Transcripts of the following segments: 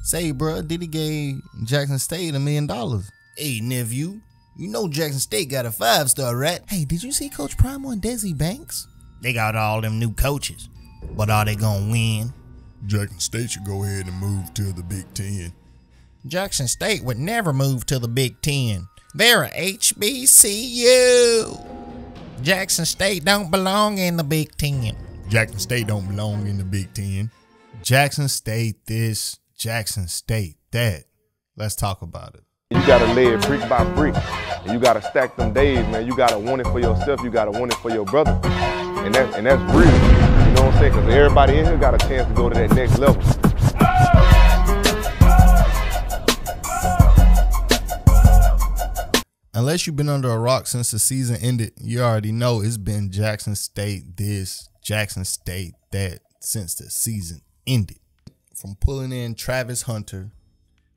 Say, bro, Diddy gave Jackson State $1 million. Hey, nephew, you know Jackson State got a 5-star, right? Hey, did you see Coach Prime on Desi Banks? They got all them new coaches, but are they gonna win? Jackson State should go ahead and move to the Big Ten. Jackson State would never move to the Big Ten. They're a HBCU. Jackson State don't belong in the Big Ten. Jackson State don't belong in the Big Ten. Jackson State this, Jackson State that. Let's talk about it. You gotta lay it brick by brick. And you gotta stack them days, man. You gotta want it for yourself. You gotta want it for your brother. And that's real. You know what I'm saying? Because everybody in here got a chance to go to that next level. Unless you've been under a rock since the season ended, you already know it's been Jackson State this, Jackson State that since the season ended. From pulling in Travis Hunter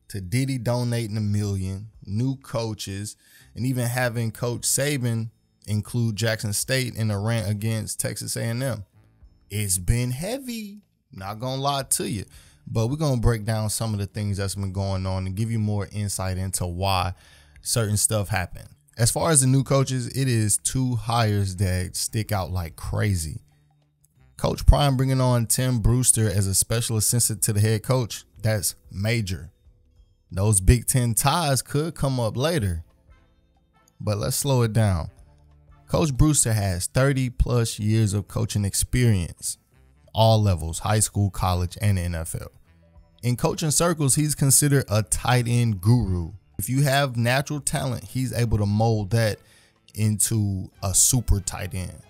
to Diddy donating $1 million, new coaches, and even having Coach Saban include Jackson State in a rant against Texas A&M. It's been heavy, not gonna lie to you, but we're gonna break down some of the things that's been going on and give you more insight into why certain stuff happened. As far as the new coaches, it is 2 hires that stick out like crazy. Coach Prime bringing on Tim Brewster as a special assistant to the head coach, that's major. Those Big Ten ties could come up later, but let's slow it down. Coach Brewster has 30+ years of coaching experience, all levels, high school, college, and the NFL. In coaching circles, he's considered a tight end guru. If you have natural talent, he's able to mold that into a super tight end.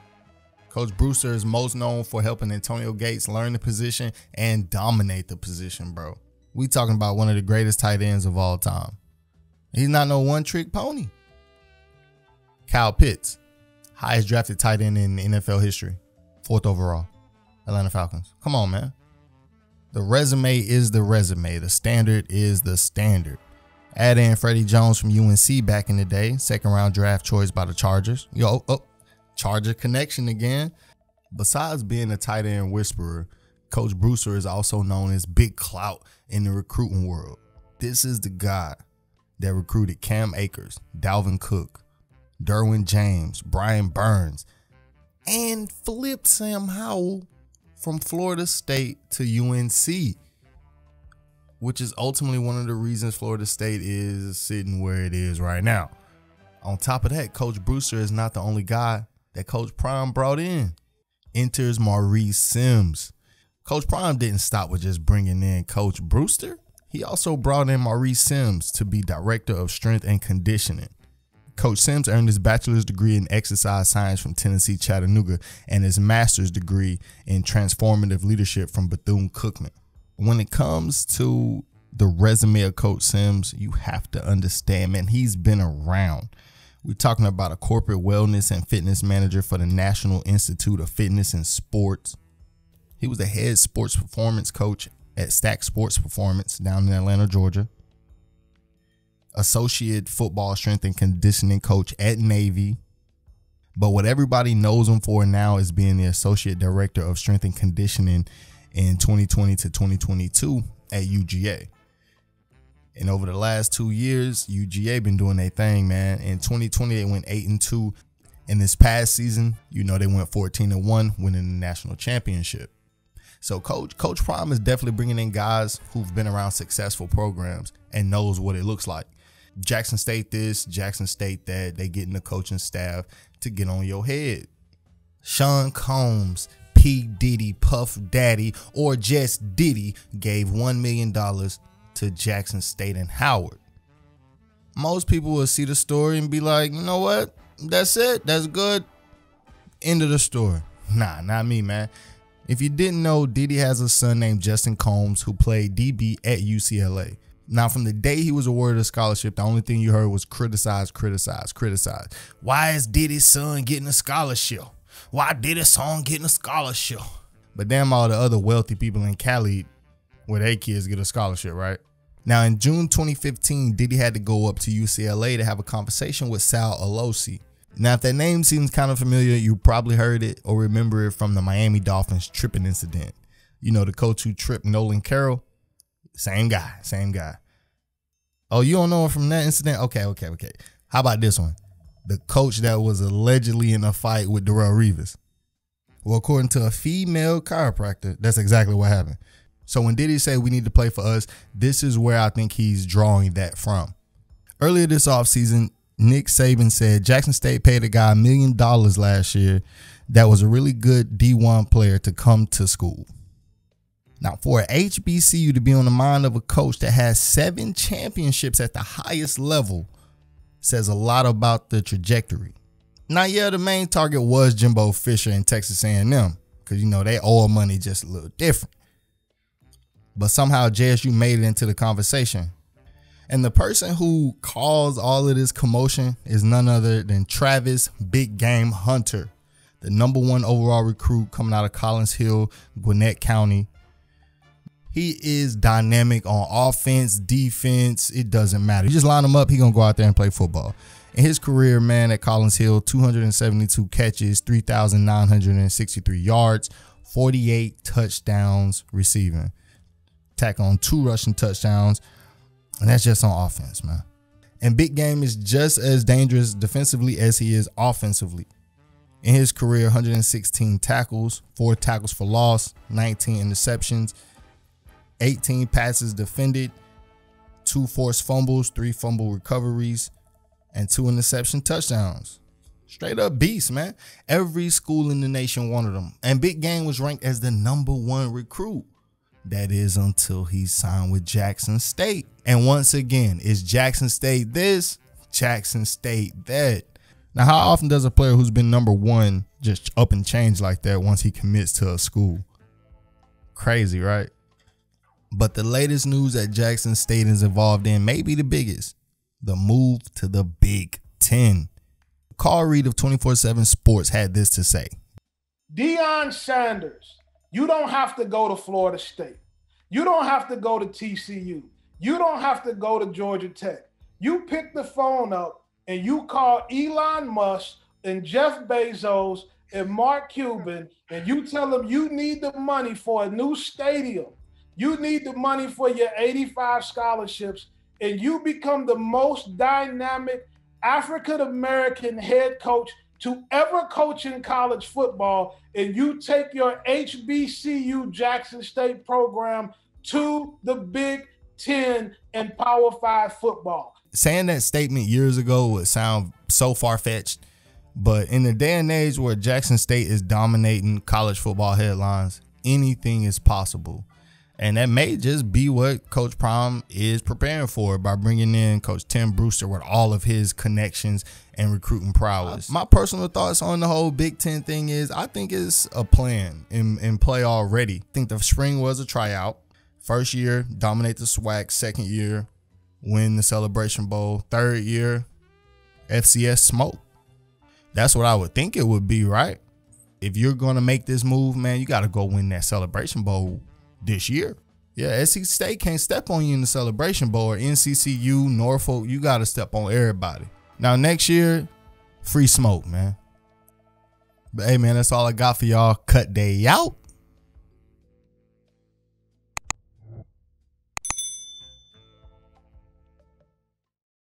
Coach Brewster is most known for helping Antonio Gates learn the position and dominate the position, bro. We talking about one of the greatest tight ends of all time. He's not no one-trick pony. Kyle Pitts, highest drafted tight end in NFL history, 4th overall, Atlanta Falcons. Come on, man. The resume is the resume. The standard is the standard. Add in Freddie Jones from UNC back in the day, 2nd round draft choice by the Chargers. Charger connection again. Besides being a tight end whisperer, Coach Brewster is also known as Big Clout in the recruiting world. This is the guy that recruited Cam Akers, Dalvin Cook, Derwin James, Brian Burns, and flipped Sam Howell from Florida State to UNC, which is ultimately one of the reasons Florida State is sitting where it is right now. On top of that, Coach Brewster is not the only guy that Coach Prime brought in. Enters Maurice Sims. Coach Prime didn't stop with just bringing in Coach Brewster. He also brought in Maurice Sims to be Director of Strength and Conditioning. Coach Sims earned his bachelor's degree in exercise science from Tennessee Chattanooga and his master's degree in transformative leadership from Bethune-Cookman. When it comes to the resume of Coach Sims, you have to understand, man, he's been around. We're talking about a corporate wellness and fitness manager for the National Institute of Fitness and Sports. He was the head sports performance coach at Stack Sports Performance down in Atlanta, Georgia. Associate football strength and conditioning coach at Navy. But what everybody knows him for now is being the associate director of strength and conditioning in 2020 to 2022 at UGA. And over the last 2 years, UGA been doing their thing, man. In 2020, they went 8-2. In this past season, you know, they went 14-1, winning the national championship. So Coach Prime is definitely bringing in guys who've been around successful programs and knows what it looks like. Jackson State this, Jackson State that. They getting the coaching staff to get on your head. Sean Combs, P. Diddy, Puff Daddy, or just Diddy gave $1 million to Jackson State and Howard. Most people will see the story and be like, you know what? That's it. That's good. End of the story. Nah, not me, man. If you didn't know, Diddy has a son named Justin Combs who played DB at UCLA. Now, from the day he was awarded a scholarship, the only thing you heard was criticize, criticize, criticize. Why is Diddy's son getting a scholarship? Why Diddy's son getting a scholarship? But damn all the other wealthy people in Cali where their kids get a scholarship, right? Now, in June 2015, Diddy had to go up to UCLA to have a conversation with Sal Alosi. Now, if that name seems kind of familiar, you probably heard it or remember it from the Miami Dolphins tripping incident. You know, the coach who tripped Nolan Carroll? Same guy. Oh, you don't know him from that incident? Okay. How about this one? The coach that was allegedly in a fight with Darrell Reeves. Well, according to a female chiropractor, that's exactly what happened. So when Diddy said we need to play for us, this is where I think he's drawing that from. Earlier this offseason, Nick Saban said Jackson State paid a guy $1 million last year that was a really good D1 player to come to school. Now, for a HBCU to be on the mind of a coach that has 7 championships at the highest level says a lot about the trajectory. Now, yeah, the main target was Jimbo Fisher and Texas A&M because, you know, they owe money just a little different. But somehow JSU made it into the conversation. And the person who caused all of this commotion is none other than Travis Big Game Hunter, the #1 overall recruit coming out of Collins Hill, Gwinnett County. He is dynamic on offense, defense. It doesn't matter. You just line him up, he's going to go out there and play football. In his career, man, at Collins Hill, 272 catches, 3,963 yards, 48 touchdowns receiving. Tack on 2 rushing touchdowns, and that's just on offense, man. And Big Game is just as dangerous defensively as he is offensively. In his career, 116 tackles, 4 tackles for loss, 19 interceptions, 18 passes defended, 2 forced fumbles, 3 fumble recoveries, and 2 interception touchdowns. Straight up beast, man. Every school in the nation wanted him. And Big Game was ranked as the #1 recruit. That is until he signed with Jackson State. And once again, is Jackson State this? Jackson State that? Now, how often does a player who's been #1 just up and change like that once he commits to a school? Crazy, right? But the latest news that Jackson State is involved in may be the biggest. The move to the Big Ten. Carl Reed of 24/7 Sports had this to say. Deion Sanders, you don't have to go to Florida State. You don't have to go to TCU. You don't have to go to Georgia Tech. You pick the phone up and you call Elon Musk and Jeff Bezos and Mark Cuban and you tell them you need the money for a new stadium. You need the money for your 85 scholarships, and you become the most dynamic African-American head coach to ever coach in college football, and you take your HBCU Jackson State program to the Big Ten and Power 5 football. Saying that statement years ago would sound so far-fetched, but in the day and age where Jackson State is dominating college football headlines, anything is possible. And that may just be what Coach Prime is preparing for by bringing in Coach Tim Brewster with all of his connections and recruiting prowess. My personal thoughts on the whole Big Ten thing is I think it's a plan in play already. I think the spring was a tryout. First year, dominate the SWAC. Second year, win the Celebration Bowl. Third year, FCS smoke. That's what I would think it would be, right? If you're going to make this move, man, you got to go win that Celebration Bowl this year. Yeah, SC State can't step on you in the Celebration Bowl, or NCCU, Norfolk. You got to step on everybody. Now, next year, free smoke, man. But, hey, man, that's all I got for y'all. Cut day out.